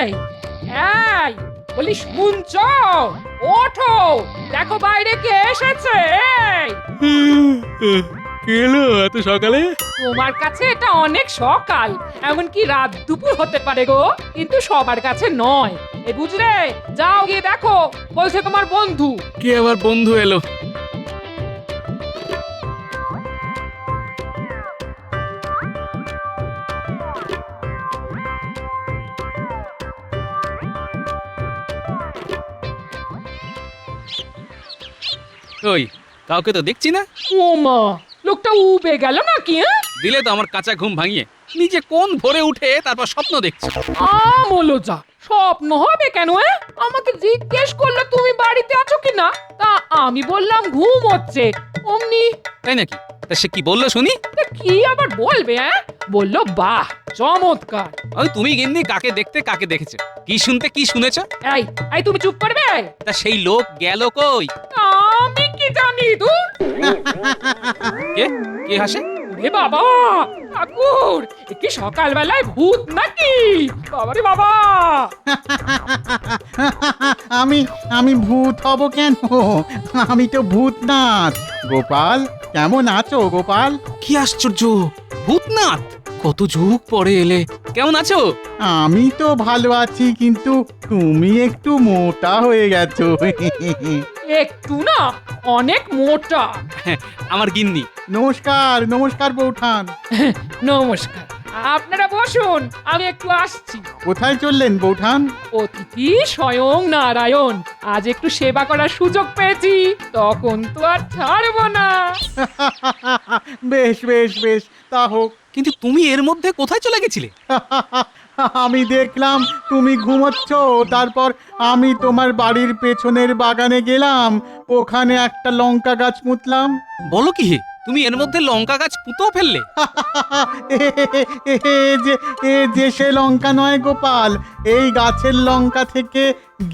এই এই বলি শুনছো? ওঠো, দেখো বাইরে কে এসেছে। এই কেলো এত সকালে? তোমার কাছে এটা অনেক সকাল, এমনকি রাত দুপুর হতে পারে গো, কিন্তু সবার কাছে নয়। এই বুঝলে, যাও গিয়ে দেখো, বলছে তোমার বন্ধু। কে আবার বন্ধু এলো? ওই কাউকে তো দেখছি না। ও মা, লোকটা উবে গেল নাকি? দিলে তো আমার কাঁচা ঘুম ভাঙিয়ে। নিজে কোন ভোরে উঠে তারপর স্বপ্ন দেখছি। আমলো যা, স্বপ্ন হবে কেন? আমাকে জিজ্ঞেস করলো তুমি বাড়িতে আছো কিনা, তা আমি বললাম ঘুম হচ্ছে। অমনি তাই নাকি? তা সে কি বললো শুনি? তা কি আবার বলবে? বললো বাহ চমৎকার। ওই তুমি গিন্নি কাকে দেখতে কাকে দেখেছো, কি শুনতে কি শুনেছো? এই এই তুমি চুপ করবে। তা সেই লোক গেল কই? আমি কি জানি? দূর। কে কে হাসে? ওরে বাবা, ঠাকুর, এ কি সকালবেলায় ভূত নাকি? বাবারে বাবা। আমি আমি ভূত হব কেন? আমি তো ভূতনাথ। গোপাল, কেমন আছো গোপাল? কি আশ্চর্য, ভূতনাথ! কত যুগ পরে এলে, কেমন আছো? আমি তো ভালো আছি, কিন্তু তুমি একটু মোটা হয়ে গেছো। একটু না, অনেক মোটা। আমার গিন্নি। নমস্কার নমস্কার বৌঠান। নমস্কার, আপনারা বসুন, আমি একটু আসছি। কোথায় চললেন বৌঠান? অতিথি স্বয়ং নারায়ণ, আজ একটু সেবা করার সুযোগ পেয়েছি, তখন তো আর ছাড়বো না। বেশ বেশ বেশ, তা হোক। কিন্তু তুমি এর মধ্যে কোথায় চলে গেছিলে? আমি দেখলাম তুমি ঘুমোচ্ছ, তারপর আমি তোমার বাড়ির পেছনের বাগানে গেলাম, ওখানে একটা লঙ্কা গাছ পুঁতলাম। বলো কি হে, তুমি এর মধ্যে লঙ্কা গাছ পুঁতেও ফেললে? এ যে সে লঙ্কা নয় গোপাল, এই গাছের লঙ্কা থেকে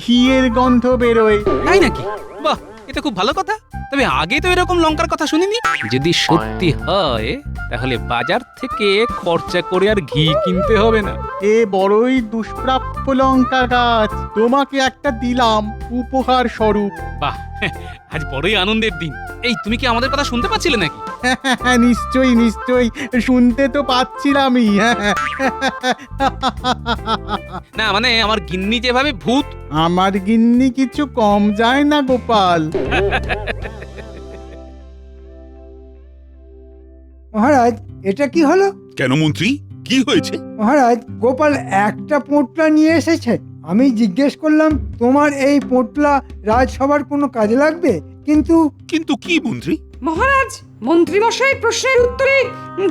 ঘিয়ের গন্ধ বেরোয়। তাই নাকি? বাহ, এটা খুব ভালো কথা। তবে আগে তো এরকম লঙ্কার কথা শুনিনি। যদি সত্যি হয় তাহলে বাজার থেকে খরচা করে আর ঘি কিনতে হবে না। এ বড়ই দুষ্প্রাপ্য লঙ্কা গাছ, তোমাকে একটা দিলাম উপহার স্বরূপ। বাহ, আজ বড়ই আনন্দের দিন। এই তুমি কি আমাদের কথা শুনতে পাচ্ছিলে নাকি? নিশ্চয়ই নিশ্চয়ই, শুনতে তো পাচ্ছিলামই। না মানে আমার গিন্নি যেভাবে ভূত। আমার গিন্নি কিছু কম যায় না গোপাল। মহারাজ, এটা কি হলো? কেন মন্ত্রী, কি হয়েছে? মহারাজ, গোপাল একটা পোঁটলা নিয়ে এসেছে। আমি জিজ্ঞেস করলাম তোমার এই পোঁটলা রাজসভার কোনো কাজে লাগবে, কিন্তু কিন্তু কি মন্ত্রী? মহারাজ, মন্ত্রীমশাই প্রশ্নের উত্তরে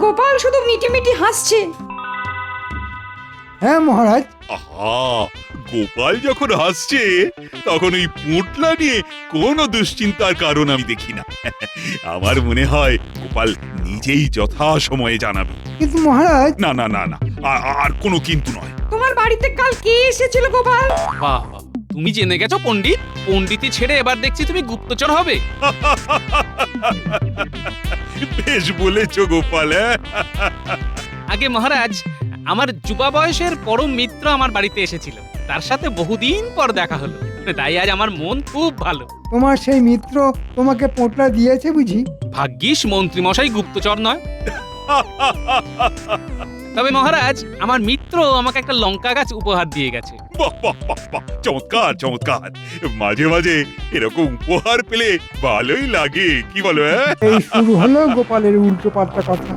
গোপাল শুধু মিটিমিটি হাসছে। হ্যাঁ মহারাজ। আহা, গোপাল যখন হাসছে তখন ওই পোঁটলা নিয়ে কোনো দুশ্চিন্তার কারণ আমি দেখি না। আমার মনে হয় গোপাল নিজেই যথা সময়ে জানাবে। কিন্তু মহারাজ, না না না না, আর কোনো কিন্তু নয়। তোমার বাড়িতে কাল কে এসেছিল গোপাল? বাহ বাহ, তুমি জেনে গেছো পণ্ডিত। পণ্ডিতি ছেড়ে এবার দেখছি তুমি গুপ্তচর হবে। বেশ বলেছো গোপাল। আগে মহারাজ, আমার যুবা বয়সের পরম মিত্র আমার বাড়িতে এসেছিল, তার সাথে বহুদিন পর দেখা হলো, তাই আজ আমার মন খুব ভালো। তোমার সেই মিত্র তোমাকে পোঁটলা দিয়েছে বুঝি? ভাগ্যিস মন্ত্রীমশাই গুপ্তচর নয়। তবে মহারাজ, আমার মিত্র আমাকে একটা লঙ্কা গাছ উপহার দিয়ে গেছে। বাহ বাহ বাহ বাহ, চমৎকার চমৎকার। মাঝে মাঝে এরকম উপহার পেলে ভালোই লাগে, কি বলো? এই শুরু হলো গোপালের উল্টো পাল্টা কথা।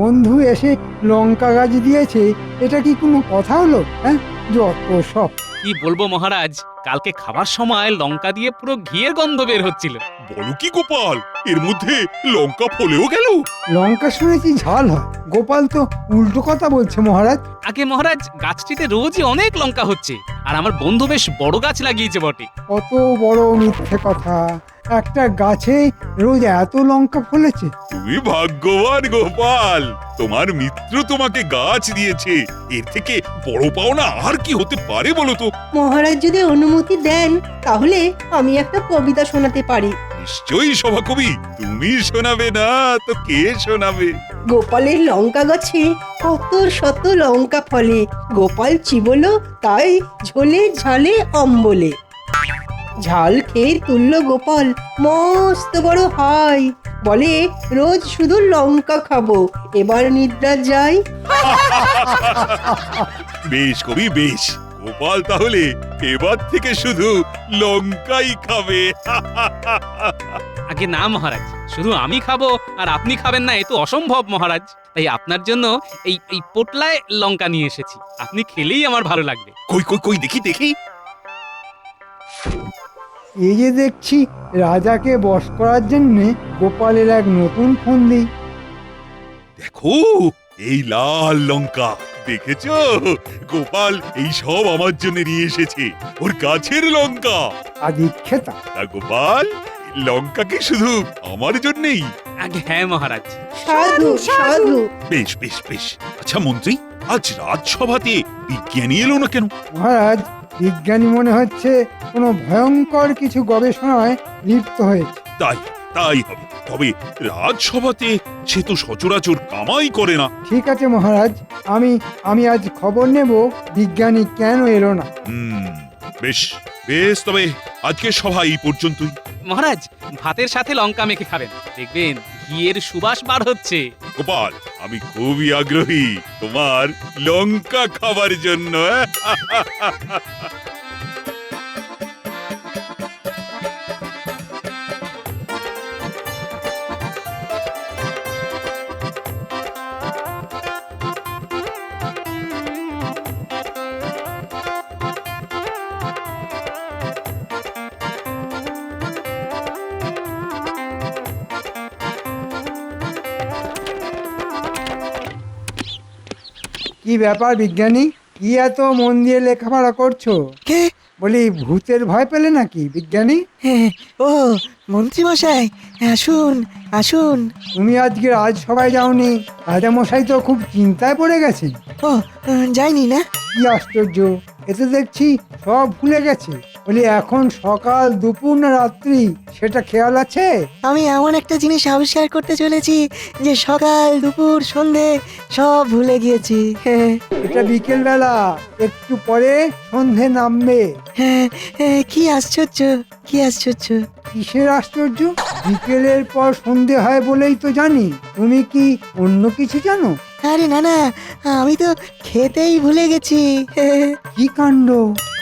বন্ধু এসে লঙ্কা গাছ দিয়েছে, এটা কি কোনো কথা হলো? হ্যাঁ, যত সব। কি বলবো মহারাজ, কালকে খাবার সময় লঙ্কা দিয়ে পুরো ঘিয়ের গন্ধ বের হচ্ছিল। বলো কি গোপাল, এর মধ্যে লঙ্কা ফলেও গেল? লঙ্কা শুনেছি ঝাল হয়, গোপাল তো উল্টো কথা বলছে মহারাজ। আগে মহারাজ, গাছটিতে রোজই অনেক লঙ্কা হচ্ছে, আর আমার বন্ধু বেশ বড় গাছ লাগিয়েছে বটে। কত বড় মিথ্যে কথা! একটা গাছে রোজ এত লঙ্কা ফলেছে। তুমি ভাগ্যবান গোপাল, তোমার মিত্র তোমাকে গাছ দিয়েছে। এর থেকে বড় পাওনা আর কি হতে পারে বলো তো? মহারাজ যদি অনুমতি দেন তাহলে আমি একটা কবিতা শোনাতে পারি। নিশ্চয়ই সভাকবি, তুমি শোনাবে না তো কে শোনাবে? গোপালের লঙ্কা গাছে কত শত লঙ্কা ফলে, গোপাল চিবলো তাই ঝোলে ঝালে অম্বলে। ঝাল খেয়ে তুললো গোপাল মস্ত বড় হাই, বলে রোজ শুধু লঙ্কা খাবো, এবার নিদ্রা যাই। বেশ কবি বেশ, গোপাল তাহলে এবার থেকে শুধু লঙ্কাই খাবে। আগে না মহারাজ, শুধু আমি খাবো আর আপনি খাবেন না এ তো অসম্ভব মহারাজ। তাই আপনার জন্য এই এই পোটলায় লঙ্কা নিয়ে এসেছি, আপনি খেলেই আমার ভালো লাগবে। কই কই কই দেখি দেখি। এই যে দেখছি রাজাকে বশ করার জন্যে গোপালের এক নতুন ফন্দি। দেখো এই লাল লঙ্কা, দেখেছো? গোপাল এই সব আমার জন্য নিয়ে এসেছে, ওর গাছের লঙ্কা। আদিক্ষেতা তা গোপাল, লঙ্কা কি শুধু আমার জন্যই? আগে হ্যাঁ মহারাজ। সাধু সাধু। বেশ বেশ বেশ। আচ্ছা মন্ত্রী, আজ রাজসভাতে বিজ্ঞানী এলো না কেন? মহারাজ, বিজ্ঞানী মনে হচ্ছে কোনো ভয়ঙ্কর কিছু গবেষণায় লিপ্ত হয়েছে। তাই তাই হবে, তবে রাজসভাতে সে তো সচরাচর কামাই করে না। ঠিক আছে মহারাজ, আমি আজ খবর নেব বিজ্ঞানী কেন এলো না। বেশ বেশ, তবে আজকে সভা এই পর্যন্তই। মহারাজ, ভাতের সাথে লঙ্কা মেখে খাবেন, দেখবেন ঘিয়ের সুবাস বার হচ্ছে। গোপাল, আমি খুবই আগ্রহী তোমার লঙ্কা খাবার জন্য। কি ব্যাপার বিজ্ঞানী, কি এত মন দিয়ে লেখাপড়া করছো? কে? বলি ভূতের ভয় পেলে নাকি বিজ্ঞানী? হ্যাঁ, ও মন্ত্রী মশাই, আসুন আসুন। তুমি আজকে রাজসভায় যাওনি, রাজামশাই তো খুব চিন্তায় পড়ে গেছেন। ও যাইনি না। কি আশ্চর্য, এতে দেখছি সব ভুলে গেছে। বলি এখন সকাল দুপুর না রাত্রি সেটা খেয়াল আছে? আমি এমন একটা জিনিস আবিষ্কার করতে চলেছি যে সকাল দুপুর সন্ধে সব ভুলে গিয়েছি। হ্যাঁ এটা বিকেল বেলা, একটু পরে সন্ধে নামবে। হ্যাঁ, কি আশ্চর্য, কি আশ্চর্য। কিসের আশ্চর্য? বিকেলের পর সন্ধে হয় বলেই তো জানি, তুমি কি অন্য কিছু জানো? আরে না না, আমি তো খেতেই ভুলে গেছি। কি কাণ্ড!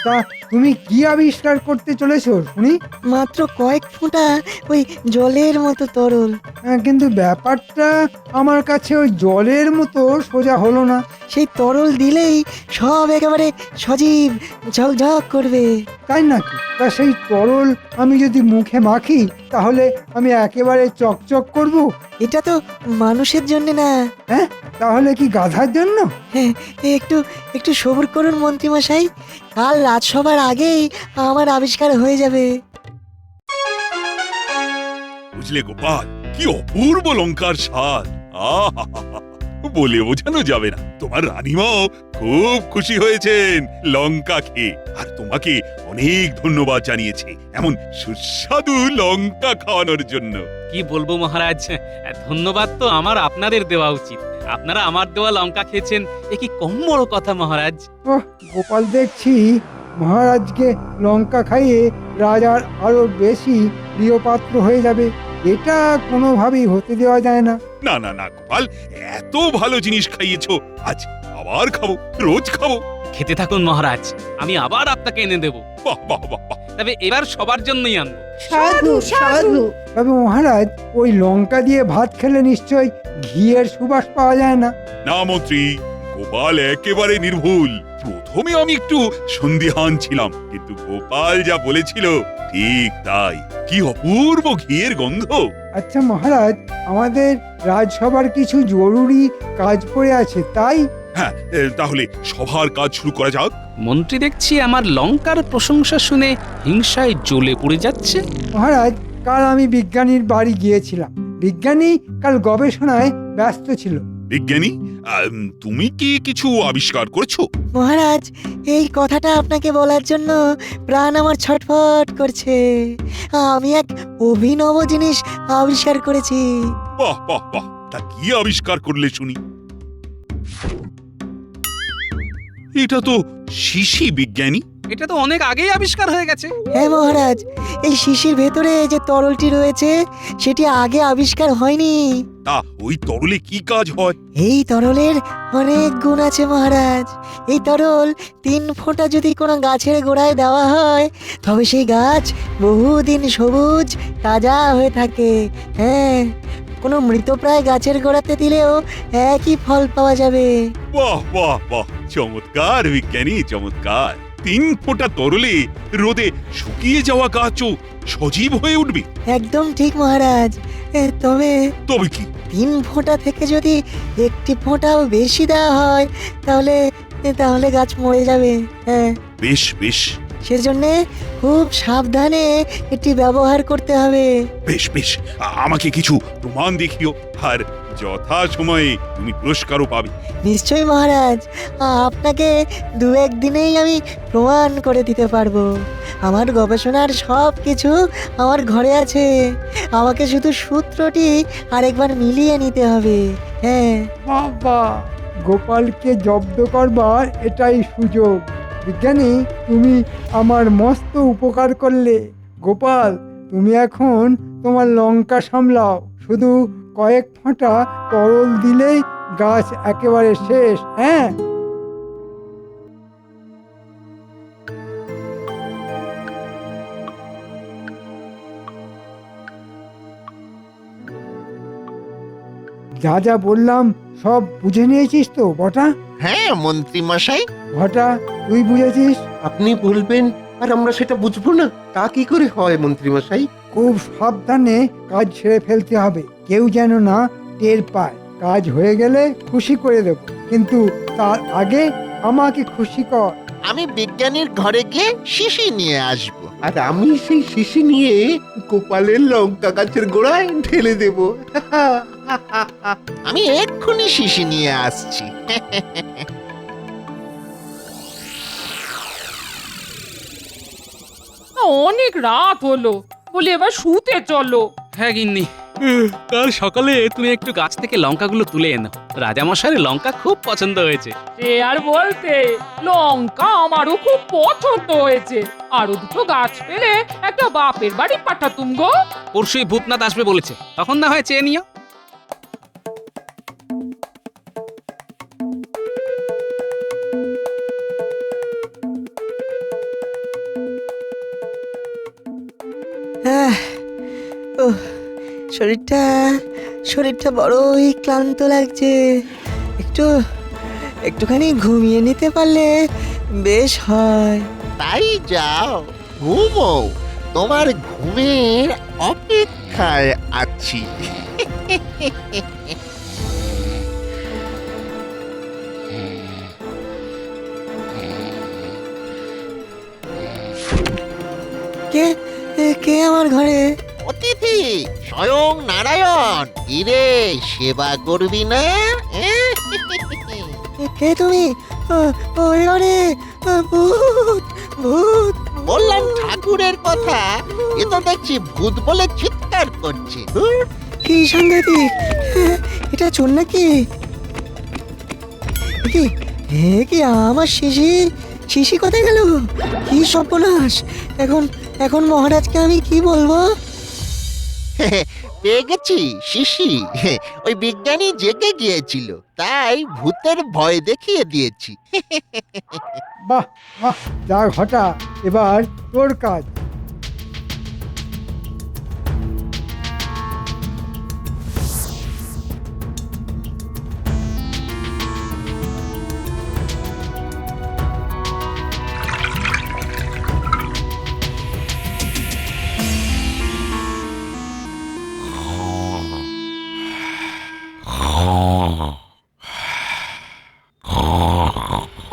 তা তুমি কি আবিষ্কার করতে চলেছো শুনি? মাত্র কয়েক ফোঁটা ওই জলের মতো তরল। কিন্তু ব্যাপারটা আমার কাছে ওই জলের মতো সোজা হলো না। সেই তরল দিলেই সব একেবারে সজীব ঝকঝক করবে। তাই নাকি? তা সেই তরল আমি যদি মুখে মাখি তাহলে আমি একেবারে চকচক করব? এটা তো মানুষের জন্য না। হ্যাঁ, তাহলে কি গাধার জন্য? হ্যাঁ, একটু একটু সবুর করুন মন্ত্রী মশাই, কাল রাজসভার আগেই আমার আবিষ্কার হয়ে যাবে। বুঝলে গোপাল, কি অপূর্ব লঙ্কার স্বাদ! আহা, বলে বোঝানো যাবে না। তোমার রানীমাও খুব খুশি হয়েছেন লঙ্কা খেয়ে, আর তোমাকে অনেক ধন্যবাদ জানিয়েছে এমন সুস্বাদু লঙ্কা খাওয়ানোর জন্য। কি বলবো মহারাজ, ধন্যবাদ তো আমার আপনাদের দেওয়া উচিত। আপনারা আমার দেওয়া লঙ্কা খেয়েছেন, এ কি কম বড় কথা মহারাজ। ওহ, গোপাল দেখছি মহারাজকে লঙ্কা খাইয়ে রাজার আরো বেশি প্রিয় পাত্র হয়ে যাবে। এটা কোনোভাবেই হতে দেওয়া যায় না। না না না গোপাল, এত ভালো জিনিস খাইয়েছো, আজ আবার খাবো, রোজ খাবো। খেতে থাকুন মহারাজ, আমি আবার আপনাকে এনে দেব। বাহ বাহ বাহ বাহ। তবে এবার সবার জন্যই আনবো। সাধু সাধু। তবে মহারাজ, ওই লঙ্কা দিয়ে ভাত খেলে নিশ্চয় ঘিয়ের সুবাস পাওয়া যায় না? না মন্ত্রী, গোপাল একেবারে নির্ভুল। প্রথমে আমি একটু সন্দিহান ছিলাম, কিন্তু গোপাল যা বলেছিল ঠিক তাই। কি অপূর্ব ঘিয়ের গন্ধ! আচ্ছা মহারাজ, আমাদের রাজসভার কিছু জরুরি কাজ পড়ে আছে, তাই? হ্যাঁ, তাহলে সভার কাজ শুরু করা যাক। মন্ত্রী দেখছি আমার লঙ্কার প্রশংসা শুনে হিংসায় জ্বলে পড়ে যাচ্ছে। মহারাজ, কাল আমি বিজ্ঞানীর বাড়ি গিয়েছিলাম। বিজ্ঞানী কাল গবেষণায় ব্যস্ত ছিল। বিজ্ঞানী, তুমি কি কিছু আবিষ্কার করেছো? মহারাজ, এই কথাটা আপনাকে বলার জন্য প্রাণ আমার ছটফট করছে। আমি এক অভিনব জিনিস আবিষ্কার করেছি। বাহ বাহ বাহ, তা কি আবিষ্কার করলে শুনি? এটা তো শিশি বিজ্ঞানী। এটা তো অনেক আগেই আবিষ্কার হয়ে গেছে। হ্যাঁ মহারাজ, এই শিশির ভেতরে যে তরলটি রয়েছে সেটি আগে আবিষ্কার হয়নি। তা ওই তরলে কি কাজ হয়? এই তরলের অনেক গুণ আছে মহারাজ। এই তরল 3 ফোঁটা যদি কোনো গাছের গোড়ায় দেওয়া হয় তবে সেই গাছ বহুদিন সবুজ তাজা হয়ে থাকে। হ্যাঁ, কোনো মৃতপ্রায় গাছের গোড়াতে দিলেও একই ফল পাওয়া যাবে। বাহ বাহ বাহ, চমৎকার বিজ্ঞানী, চমৎকার। 3 ফোঁটা তরলে রোদে শুকিয়ে যাওয়া গাছও সজীব হয়ে উঠবে। একদম ঠিক মহারাজ। তবে তবে কি? 3 ফোঁটা থেকে যদি 1টি ফোঁটাও বেশি দেওয়া হয় তাহলে তাহলে গাছ মরে যাবে। হ্যাঁ, বেশ বেশ সেজন্যে খুব সাবধানে এটি ব্যবহার করতে হবে। বেশ বেশ, আমাকে কিছু প্রমাণ দেখিও, আর যথা সময়ে তুমি পুরস্কারও পাবে। নিশ্চয়ই মহারাজ, আপনাকে 2-1 দিনেই আমি প্রমাণ করে দিতে পারবো। আমার গবেষণার সব কিছু আমার ঘরে আছে। আমাকে শুধু সূত্রটি আরেকবার মিলিয়ে নিতে হবে। হ্যাঁ, বাবা, গোপালকে জব্দ করবার এটাই সুযোগ। বিজ্ঞানী, তুমি আমার মস্ত উপকার করলে। গোপাল, তুমি এখন তোমার লঙ্কা সামলাও। শুধু কয়েক ফোঁটা তরল দিলেই গাছ একেবারে শেষ। হ্যাঁ, যা যা বললাম সব বুঝে নিয়েছিস তো বটা? হ্যাঁ মন্ত্রী মশাই, ঘটা, তুই বুঝেছিস? আপনি বলবেন আর আমরা সেটা বুঝবো না, তা কি করে হয় মন্ত্রী মশাই? খুব সাবধানে কাজ ছেড়ে ফেলতে হবে, কেউ যেন না টের পায়। কাজ হয়ে গেলে খুশি করে দেব, কিন্তু তার আগে আমাকে খুশি কর। আমি বিজ্ঞানীর ঘরে গিয়ে শিশি নিয়ে আসব। আর আমি সেই শিশি নিয়ে গোপালের লঙ্কা গাছের গোড়ায় ঢেলে দেব। আমি এক্ষুনি শিশি নিয়ে আসছি। অনেক রাত হলো, বলি এবার শুতে চলো। হ্যাঁ গিন্নি, কাল সকালে তুমি একটু গাছ থেকে লঙ্কাগুলো তুলে এনো। রাজামশাইয়ের লঙ্কা খুব পছন্দ হয়েছে। সে আর বলতে, লঙ্কা আমারও খুব পছন্দ হয়েছে। আরো 2টো গাছ পেলে একটা বাপের বাড়ি পাঠাতুম গো। পরশুই ভূতনাথ আসবে বলেছে, তখন না হয় চেয়ে নিও। ওহ, শরীরটা বড়ই ক্লান্ত লাগছে। একটুখানি ঘুমিয়ে নিতে পারলে বেশ হয়। তাই যাও, ঘুমো। তোমার ঘুমের অপেক্ষায় আছি। কে কে আমার ঘরে? অতিথি স্বয়ং নারায়ণ। ইরে, সেবা করবি না? কে তুমি? ওরে ওরে, ভূত ভূত! বললাম ঠাকুরের কথা, এ তো দেখছি ভূত বলে চিৎকার করছে। কি সাংঘাতিক! এটা চোর নাকি? কি কি আমার শিশি কোথায় গেল? কি সর্বনাশ! এখন মহারাজকে আমি কি বলবো? পেয়ে গেছি শিশি। ওই বিজ্ঞানী জেগে গিয়েছিল, তাই ভূতের ভয় দেখিয়ে দিয়েছি। বাহ বাহ, যা ঘটা, এবার তোর কাজ।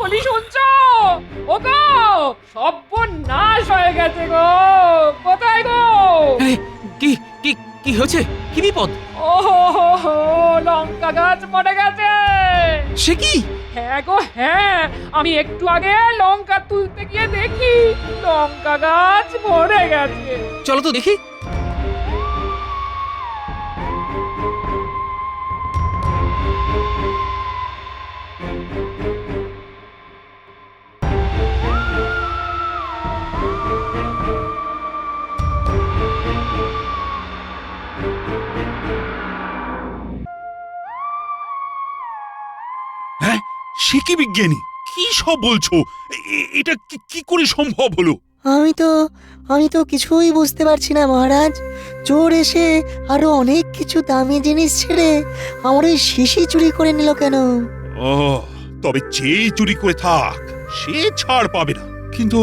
বলি শুনছো? ও গো, সর্বনাশ হয়ে গেছে গো। কোথায় গো? আরে, কি কি কি হয়েছে? কি বিপদ? ও লঙ্কা গাছ মরে গেছে। সে কি? হ্যাঁ গো হ্যাঁ, আমি একটু আগে লঙ্কা তুলতে গিয়ে দেখি লঙ্কা গাছ মরে গেছে। চলো তো দেখি। সে কি বিজ্ঞানী, কি সব বলছো? এটা কি করে সম্ভব হলো? আমি তো কিছুই বুঝতে পারছি না মহারাজ। চোর এসে আরো অনেক কিছু দামি জিনিস ছেড়ে আমার ওই শিশি চুরি করে নিল কেন? ও, তবে যেই চুরি করে থাক সে ছাড় পাবে না। কিন্তু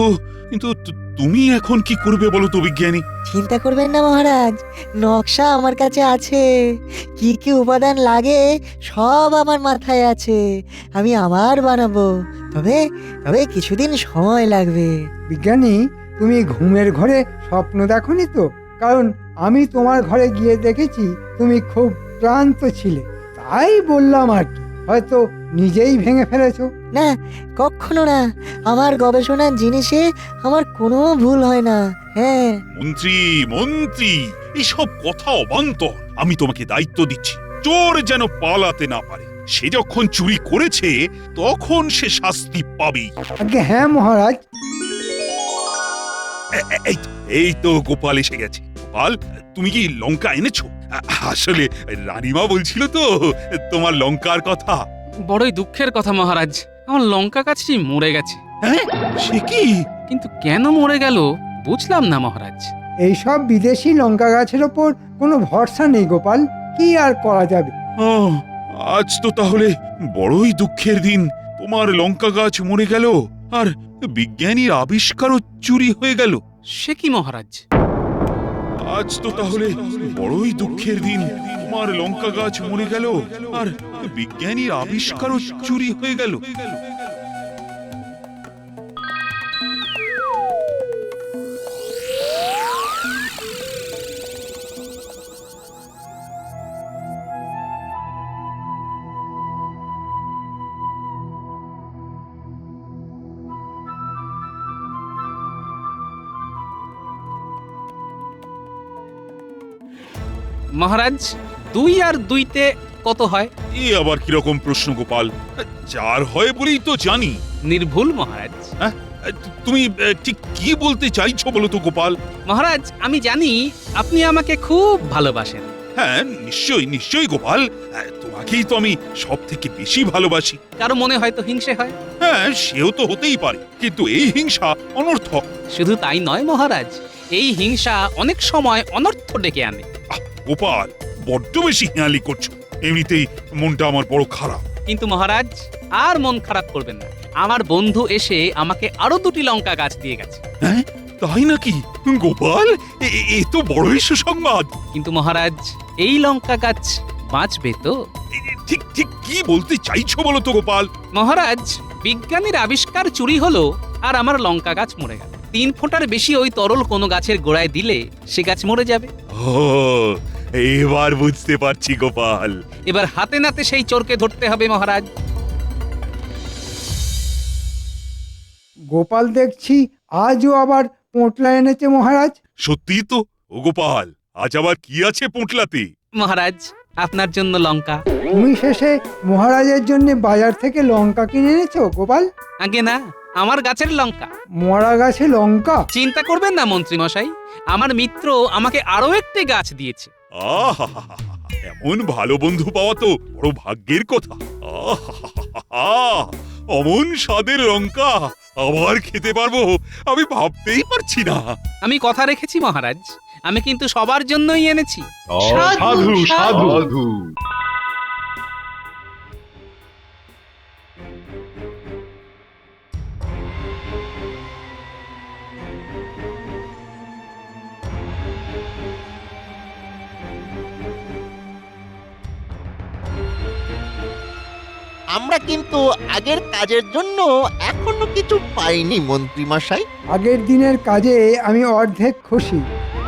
কিন্তু তুমি এখন কি করবে বলো তো বিজ্ঞানী? চিন্তা করবেন না মহারাজ, নকশা আমার কাছে আছে। কি কি উপাদান লাগে সব আমার মাথায় আছে। আমি আবার বানাবো, তবে তবে কিছুদিন সময় লাগবে। বিজ্ঞানী, তুমি ঘুমের ঘরে স্বপ্ন দেখোনি তো? কারণ আমি তোমার ঘরে গিয়ে দেখেছি তুমি খুব ক্লান্ত ছিলে, তাই বললাম আর কি। হয়তো নিজেই ভেঙে ফেলেছো। না, কখনো না। আমার গবেষণার জিনিসে আমার কোনো ভুল হয় না। হ্যাঁ। মন্ত্রী মন্ত্রী, এসব কথা অবান্তর। আমি তোমাকে দায়িত্ব দিচ্ছি, চোর যেন পালাতে না পারে। সে যখন চুরি করেছে তখন সে শাস্তি পাবেই। আগে হ্যাঁ মহারাজ। এই তো গোপাল এসে গেছে। গোপাল, তুমি কি লঙ্কা এনেছো? আসলে রানীমা বলছিল তো তোমার লঙ্কার কথা। বড়ই দুঃখের কথা মহারাজ, আমার লঙ্কা গাছটি মরে গেছে। হ্যাঁ, সে কি? কিন্তু কেন মরে গেল বুঝলাম না মহারাজ। এইসব বিদেশি লঙ্কা গাছের ওপর কোনো ভরসা নেই গোপাল, কি আর করা যাবে। ও, আজ তো তাহলে বড়ই দুঃখের দিন। তোমার লঙ্কা গাছ মরে গেল, আর বিজ্ঞানীর আবিষ্কারও চুরি হয়ে গেল। সে কি মহারাজ? আজ তো তাহলে বড়ই দুঃখের দিন। তোমার লঙ্কা গাছ মরে গেল, আর বিজ্ঞানীর আবিষ্কারও চুরি হয়ে গেল। মহারাজ, 2 আর 2-তে কত হয়? এ আবার কিরকম প্রশ্ন গোপাল? 4 হয় বলেই তো জানি। নির্ভুল মহারাজ। তুমি ঠিক কি বলতে চাইছো বলো তো গোপাল? মহারাজ, আমি জানি আপনি আমাকে খুব ভালোবাসেন। হ্যাঁ, নিশ্চয়ই নিশ্চয়ই গোপাল, তোমাকেই তো আমি সব থেকে বেশি ভালোবাসি। কারো মনে হয়তো হিংসে হয়। হ্যাঁ, সেও তো হতেই পারে, কিন্তু এই হিংসা অনর্থক। শুধু তাই নয় মহারাজ, এই হিংসা অনেক সময় অনর্থ ডেকে আনে। গোপাল, বড্ড বেশি হেঁয়ালি করছো। এমনিতেই মনটা আমার বড় খারাপ। কিন্তু মহারাজ, আর মন খারাপ করবেন না। আমার বন্ধু এসে আমাকে আরো 2টি লঙ্কা গাছ দিয়ে গেছে। হ্যাঁ, তাই নাকি? গোপাল, এ তো বড়ই সুসংবাদ। কিন্তু মহারাজ, এই লঙ্কা গাছ বাঁচবে তো? ঠিক ঠিক কি বলতে চাইছো বলো তো গোপাল? মহারাজ, বিজ্ঞানীর আবিষ্কার চুরি হলো আর আমার লঙ্কা গাছ মরে গেল। 3 ফোঁটার বেশি ওই তরল কোনো গাছের গোড়ায় দিলে সে গাছ মরে যাবে। ও, এবার বুঝতে পারছি গোপাল। এবার হাতে নাতে সেই চোরকে ধরতে হবে মহারাজ। গোপাল দেখছি আজও আবার পোঁটলা এনেছে মহারাজ। সত্যি তো। ও গোপাল, আজ আবার কি আছে পোঁটলাতে? মহারাজ, আপনার জন্য লঙ্কা। তুমি শেষে মহারাজের জন্য বাজার থেকে লঙ্কা কিনে এনেছো গোপাল? আগে না, আমার গাছের লঙ্কা। মরা গাছে লঙ্কা? চিন্তা করবেন না মন্ত্রী মশাই, আমার মিত্র আমাকে আরো একটি গাছ দিয়েছে। আহা, এমন ভালো বন্ধু পাওয়া তো বড় ভাগ্যের কথা। আহা, অমন স্বাদের লঙ্কা আবার খেতে পারবো আমি ভাবতেই পারছি না। আমি কথা রেখেছি মহারাজ, আমি কিন্তু সবার জন্যই এনেছি। সাধু সাধু। আমরা কিন্তু আগের কাজের জন্য এখনো কিছু পাইনি মন্ত্রী মশাই। আগের দিনের কাজে আমি অর্ধেক খুশি,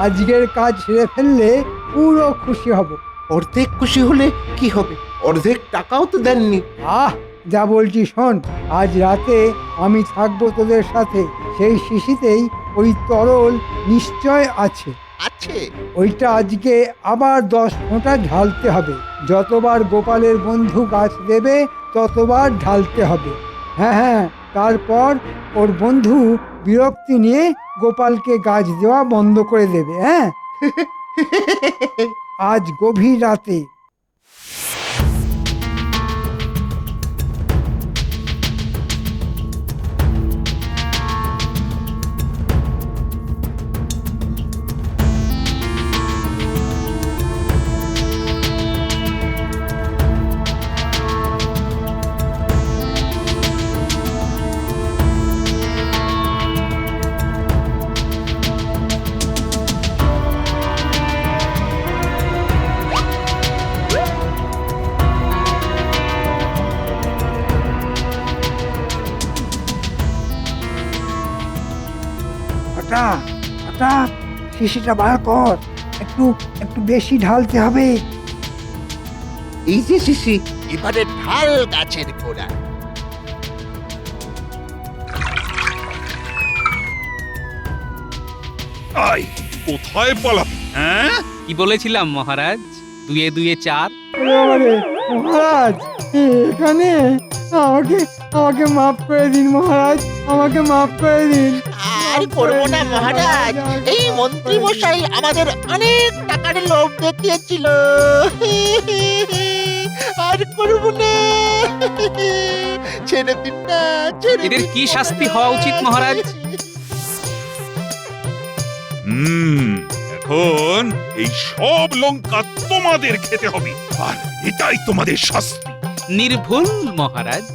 আজকের কাজ সেরে ফেললে পুরো খুশি হব। অর্ধেক খুশি হলে কি হবে? অর্ধেক টাকাও তো দেননি। আহ, যা বলছি শোন, আজ রাতে আমি থাকবো তোদের সাথে। সেই শিশিতেই ওই তরল নিশ্চয় আছে। আছে? ওইটা আজকে আবার 10 ফোঁটা ঢালতে হবে। যতবার গোপালের বন্ধু গাছ দেবে ততবার ঢালতে হবে। হ্যাঁ হ্যাঁ, তারপর ওর বন্ধু বিরক্তি নিয়ে গোপালকে গাছ দেওয়া বন্ধ করে দেবে। হ্যাঁ, আজ গভীর রাতে। হঠাৎ হঠাৎ শিশিটা বার কর, একটু একটু বেশি ঢালতে হবে। এই যে শিশি, এবারে ঢাল গাছের গোড়া। আই কোথায় পালাবি হ্যাঁ? কি বলেছিলাম মহারাজ, দুয়ে দুয়ে চার। ওরে বাবারে, মহারাজ এখানে আমাকে আমাকে মাফ করে দিন মহারাজ, আমাকে মাফ করে দিন। আর করবো না মহারাজ, এই মন্ত্রী মশাই আমাদের অনেক টাকার লোভ দেখিয়েছিল। আর করবো না, ছেড়ে দিন না, ছেড়ে এদের দিন কি মহারাজ। শাস্তি হওয়া উচিত মহারাজ? এখন এই সব লঙ্কা তোমাদের খেতে হবে, আর এটাই তোমাদের শাস্তি। নির্ভুল মহারাজ।